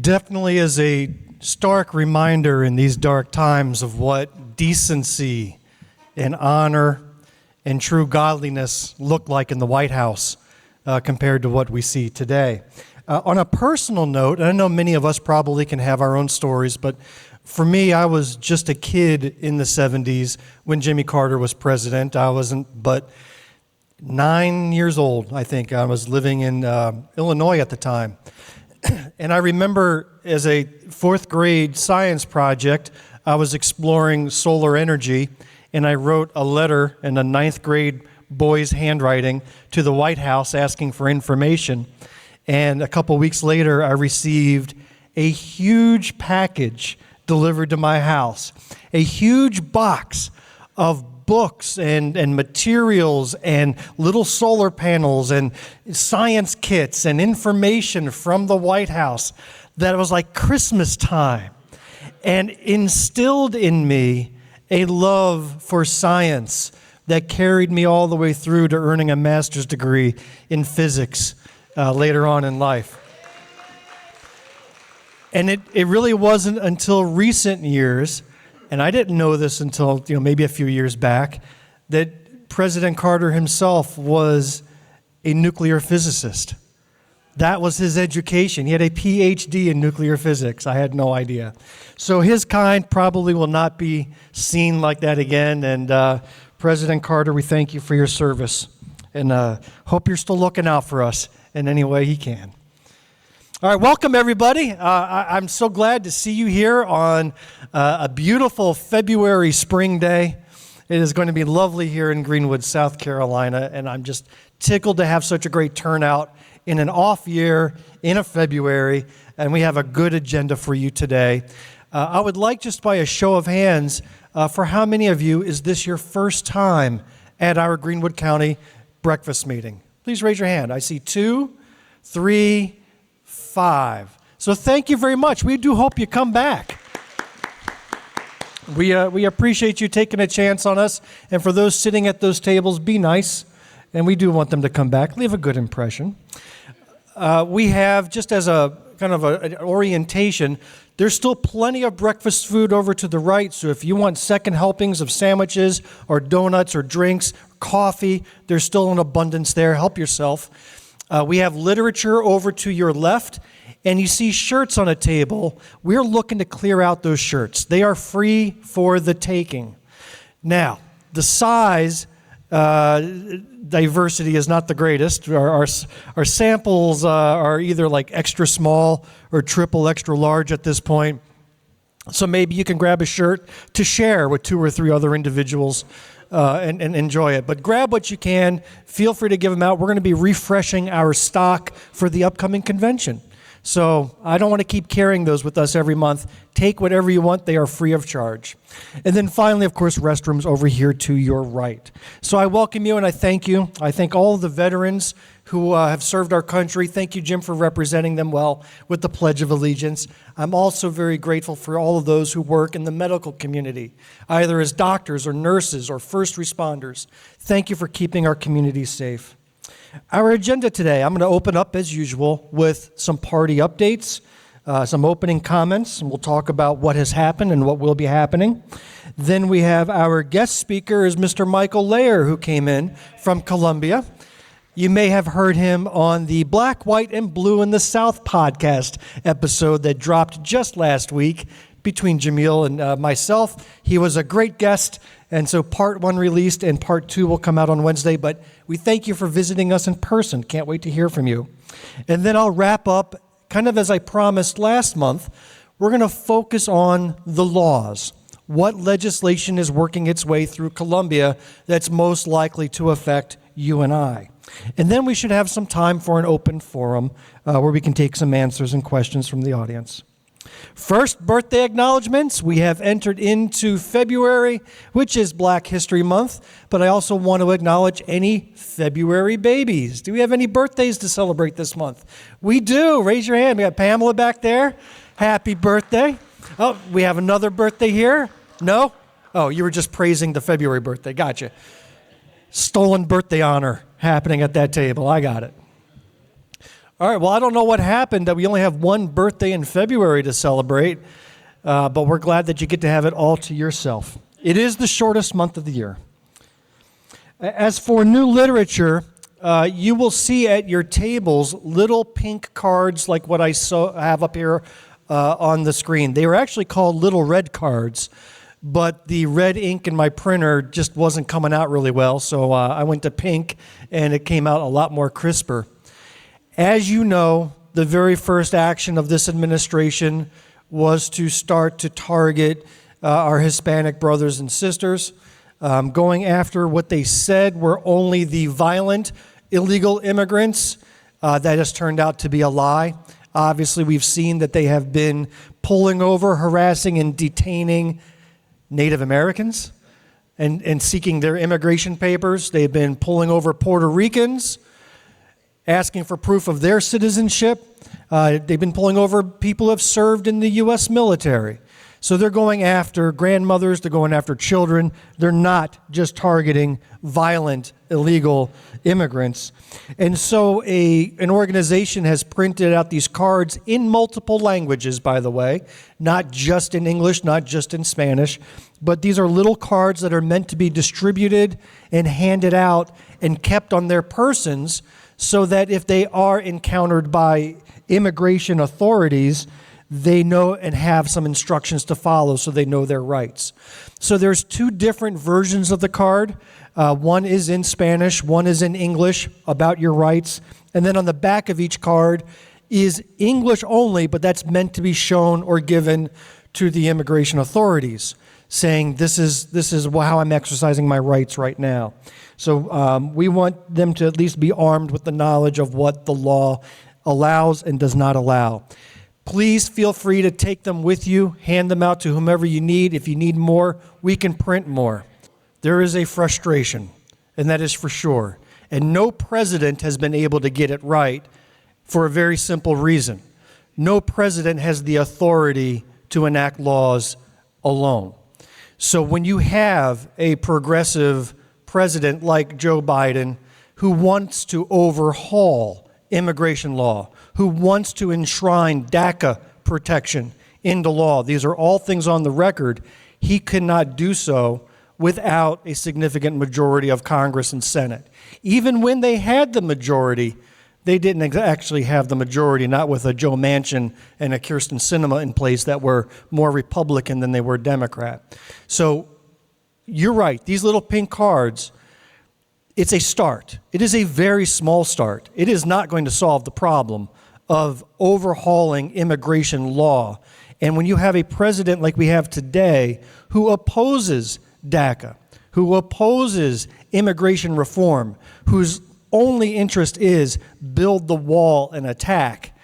definitely is a stark reminder in these dark times of what decency and honor and true godliness look like in the White House compared to what we see today. On a personal note, and I know many of us probably can have our own stories, but for me, I was just a kid in the 70s when Jimmy Carter was president. I wasn't but 9 years old, I think. I was living in Illinois at the time. And I remember as a fourth grade science project, I was exploring solar energy, and I wrote a letter in a ninth grade boy's handwriting to the White House asking for information. And a couple weeks later, I received a huge package delivered to my house, a huge box of books and materials and little solar panels and science kits and information from the White House that was like Christmas time, and instilled in me a love for science that carried me all the way through to earning a master's degree in physics later on in life. And it really wasn't until recent years, and I didn't know this until maybe a few years back, that President Carter himself was a nuclear physicist. That was his education. He had a PhD in nuclear physics. I had no idea. So his kind probably will not be seen like that again. And President Carter, we thank you for your service, and hope you're still looking out for us in any way he can. All right, welcome everybody. I'm so glad to see you here on a beautiful February spring day. It is going to be lovely here in Greenwood, South Carolina, and I'm just tickled to have such a great turnout in an off year in a February, and we have a good agenda for you today. I would like, just by a show of hands, for how many of you is this your first time at our Greenwood County breakfast meeting? Please raise your hand. I see 2, 3, 5. So thank you very much. We do hope you come back. We appreciate you taking a chance on us. And for those sitting at those tables, be nice. And we do want them to come back. Leave a good impression. We have, just as a kind of an orientation, there's still plenty of breakfast food over to the right. So if you want second helpings of sandwiches or donuts or drinks, coffee, there's still an abundance there. Help yourself. We have literature over to your left, and you see shirts on a table. We're looking to clear out those shirts. They are free for the taking. Now, the size diversity is not the greatest. Our samples are either like extra small or triple extra large at this point. So maybe you can grab a shirt to share with 2 or 3 other individuals and enjoy it. But grab what you can. Feel free to give them out. We're going to be refreshing our stock for the upcoming convention. So I don't want to keep carrying those with us every month. Take whatever you want. They are free of charge. And then finally, of course, restrooms over here to your right. So I welcome you and I thank you. I thank all of the veterans who have served our country. Thank you, Jim, for representing them well with the Pledge of Allegiance. I'm also very grateful for all of those who work in the medical community, either as doctors or nurses or first responders. Thank you for keeping our community safe. Our agenda today, I'm going to open up as usual with some party updates, some opening comments, and we'll talk about what has happened and what will be happening. Then we have our guest speaker is Mr. Michael Layer, who came in from Columbia. You may have heard him on the Black, White, and Blue in the South podcast episode that dropped just last week between Jamil and myself. He was a great guest, and so part 1 released and part 2 will come out on Wednesday, but we thank you for visiting us in person. Can't wait to hear from you. And then I'll wrap up, kind of as I promised last month. We're going to focus on the laws. What legislation is working its way through Columbia that's most likely to affect you and I. And then we should have some time for an open forum where we can take some answers and questions from the audience. First, birthday acknowledgments. We have entered into February, which is Black History Month, but I also want to acknowledge any February babies. Do we have any birthdays to celebrate this month? We do. Raise your hand. We got Pamela back there. Happy birthday. Oh, we have another birthday here. No? Oh, you were just praising the February birthday. Gotcha. Stolen birthday honor happening at that table. I got it. All right, well, I don't know what happened that we only have one birthday in February to celebrate, but we're glad that you get to have it all to yourself. It is the shortest month of the year. As for new literature, you will see at your tables little pink cards like what I have up here on the screen. They were actually called little red cards, but the red ink in my printer just wasn't coming out really well, so I went to pink, and it came out a lot more crisper. As you know, the very first action of this administration was to start to target our Hispanic brothers and sisters, going after what they said were only the violent, illegal immigrants. That has turned out to be a lie. Obviously, we've seen that they have been pulling over, harassing, and detaining Native Americans and seeking their immigration papers. They've been pulling over Puerto Ricans, asking for proof of their citizenship. They've been pulling over people who have served in the U.S. military. So they're going after grandmothers, they're going after children. They're not just targeting violent, illegal immigrants. And so an organization has printed out these cards in multiple languages, by the way, not just in English, not just in Spanish, but these are little cards that are meant to be distributed and handed out and kept on their persons so that if they are encountered by immigration authorities, they know and have some instructions to follow so they know their rights. So there's two different versions of the card. One is in Spanish, one is in English about your rights. And then on the back of each card is English only, but that's meant to be shown or given to the immigration authorities, saying this is how I'm exercising my rights right now. So we want them to at least be armed with the knowledge of what the law allows and does not allow. Please feel free to take them with you, hand them out to whomever you need. If you need more, we can print more. There is a frustration, and that is for sure. And no president has been able to get it right for a very simple reason. No president has the authority to enact laws alone. So when you have a progressive president like Joe Biden who wants to overhaul immigration law, who wants to enshrine DACA protection into law, these are all things on the record, he cannot do so without a significant majority of Congress and Senate. Even when they had the majority, they didn't actually have the majority, not with a Joe Manchin and a Kyrsten Sinema in place that were more Republican than they were Democrat. So you're right, these little pink cards, it's a start. It is a very small start. It is not going to solve the problem of overhauling immigration law. And when you have a president like we have today who opposes DACA, who opposes immigration reform, whose only interest is build the wall and attack,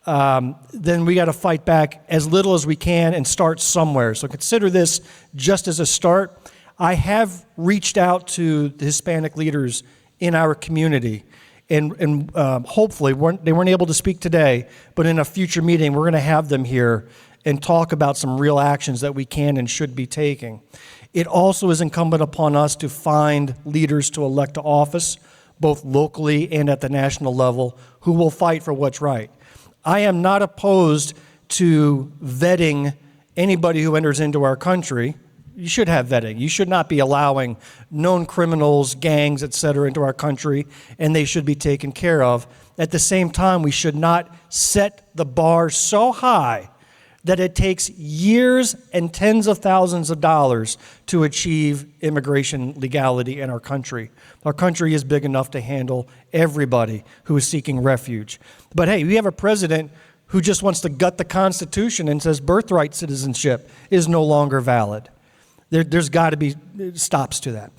then we got to fight back as little as we can and start somewhere. So consider this just as a start. I have reached out to the Hispanic leaders in our community, and hopefully they weren't able to speak today, but in a future meeting we're going to have them here and talk about some real actions that we can and should be taking. It also is incumbent upon us to find leaders to elect to office, both locally and at the national level, who will fight for what's right. I am not opposed to vetting anybody who enters into our country. You should have vetting. You should not be allowing known criminals, gangs, et cetera, into our country, and they should be taken care of. At the same time, we should not set the bar so high that it takes years and tens of thousands of dollars to achieve immigration legality in our country. Our country is big enough to handle everybody who is seeking refuge. But hey, we have a president who just wants to gut the Constitution and says birthright citizenship is no longer valid. There's got to be stops to that.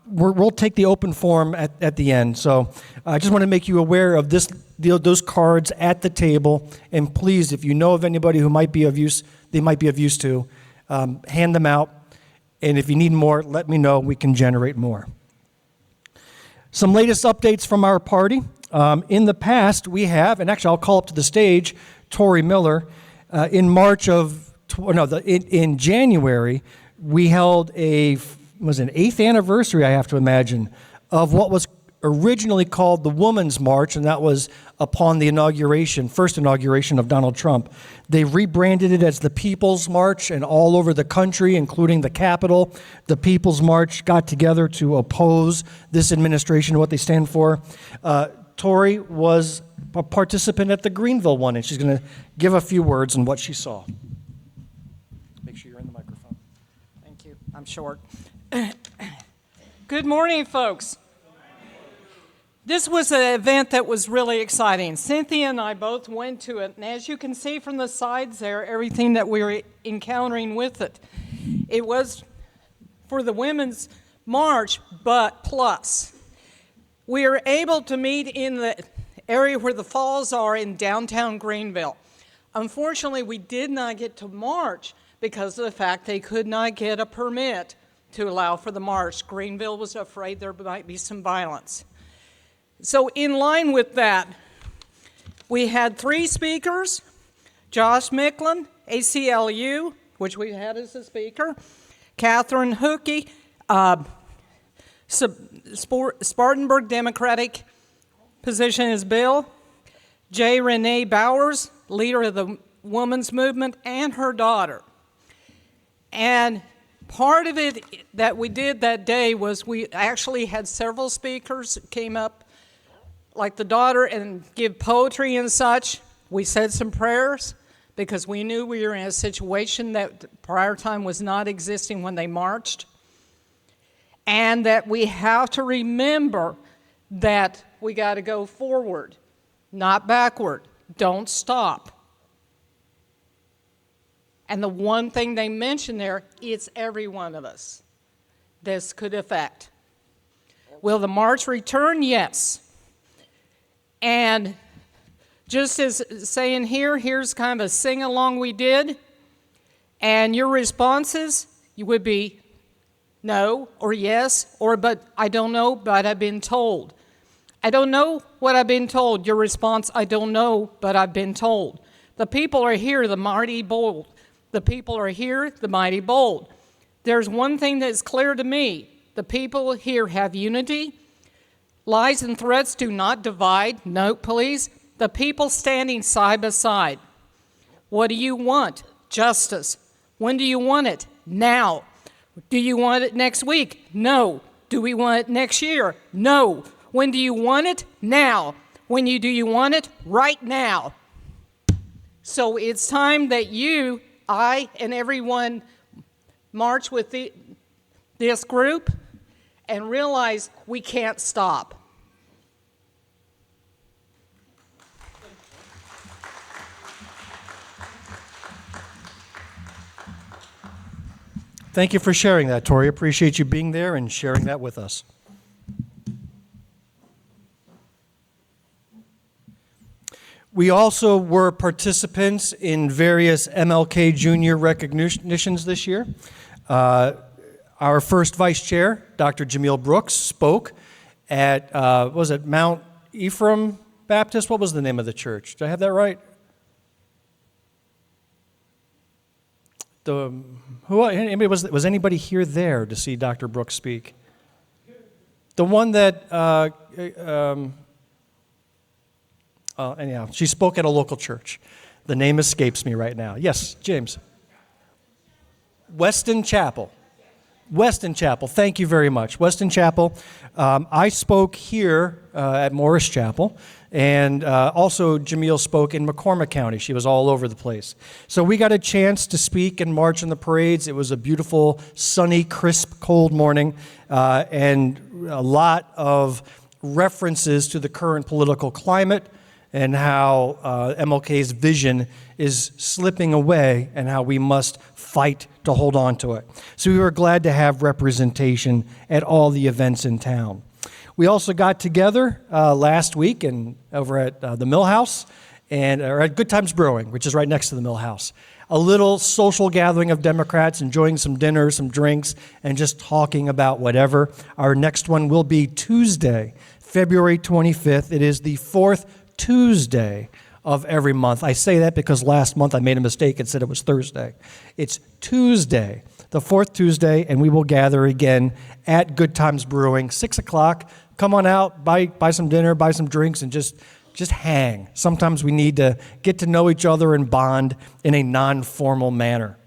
We'll take the open forum at the end. So I just want to make you aware of those cards at the table. And please, if you know of anybody who might be of use, they might be of use to, hand them out. And if you need more, let me know. We can generate more. Some latest updates from our party. In the past, we have, and actually I'll call up to the stage Tori Miller. In January, we held an 8th anniversary, I have to imagine, of what was originally called the Women's March, and that was upon the first inauguration of Donald Trump. They rebranded it as the People's March, and all over the country, including the Capitol, the People's March got together to oppose this administration, what they stand for. Tori was a participant at the Greenville one, and she's going to give a few words on what she saw. Make sure you're in the microphone. Thank you. I'm short. Good morning, folks. This was an event that was really exciting. Cynthia and I both went to it, and as you can see from the sides there, everything that we were encountering with it. It was for the Women's March, but plus. We were able to meet in the area where the falls are in downtown Greenville. Unfortunately, we did not get to march because of the fact they could not get a permit to allow for the march. Greenville was afraid there might be some violence. So in line with that, we had 3 speakers: Josh Micklin, ACLU, which we had as a speaker, Catherine Hookey, Spartanburg Democratic position as Bill, J. Renee Bowers, leader of the women's movement, and her daughter. And part of it that we did that day was we actually had several speakers that came up, like the daughter, and give poetry and such. We said some prayers because we knew we were in a situation that prior time was not existing when they marched. And that we have to remember that we got to go forward, not backward. Don't stop. And the one thing they mentioned there, it's every one of us this could affect. Will the march return? Yes. And just as saying here's kind of a sing-along we did, and your responses would be no, or yes, or but I don't know, but I've been told. I don't know what I've been told. Your response, I don't know, but I've been told. The people are here, the mighty bold. The people are here, the mighty bold. There's one thing that's clear to me. The people here have unity. Lies and threats do not divide. Note, please. The people standing side by side. What do you want? Justice. When do you want it? Now. Do you want it next week? No. Do we want it next year? No. When do you want it? Now. Do you want it? Right now. So it's time that you, I, and everyone march with this group and realize we can't stop. Thank you for sharing that, Tori. Appreciate you being there and sharing that with us. We also were participants in various MLK Junior recognitions this year. Our first vice chair, Dr. Jamil Brooks, spoke at, was it Mount Ephraim Baptist? What was the name of the church? Did I have that right? Was anybody here there to see Dr. Brooks speak? The one that, anyhow, she spoke at a local church. The name escapes me right now. Yes, James. Weston Chapel. Weston Chapel, thank you very much. Weston Chapel. I spoke here at Morris Chapel, and also Jamil spoke in McCormick County. She was all over the place. So we got a chance to speak and march in the parades. It was a beautiful, sunny, crisp, cold morning, and a lot of references to the current political climate and how MLK's vision is slipping away and how we must fight to hold on to it. So we were glad to have representation at all the events in town. We also got together last week over at the Mill House, or at Good Times Brewing, which is right next to the Mill House. A little social gathering of Democrats, enjoying some dinner, some drinks, and just talking about whatever. Our next one will be Tuesday, February 25th. It is the fourth Tuesday of every month. I say that because last month I made a mistake and said it was Thursday. It's Tuesday, the fourth Tuesday, and we will gather again at Good Times Brewing, 6 o'clock. Come on out, buy some dinner, buy some drinks, and just just hang. Sometimes we need to get to know each other and bond in a non-formal manner.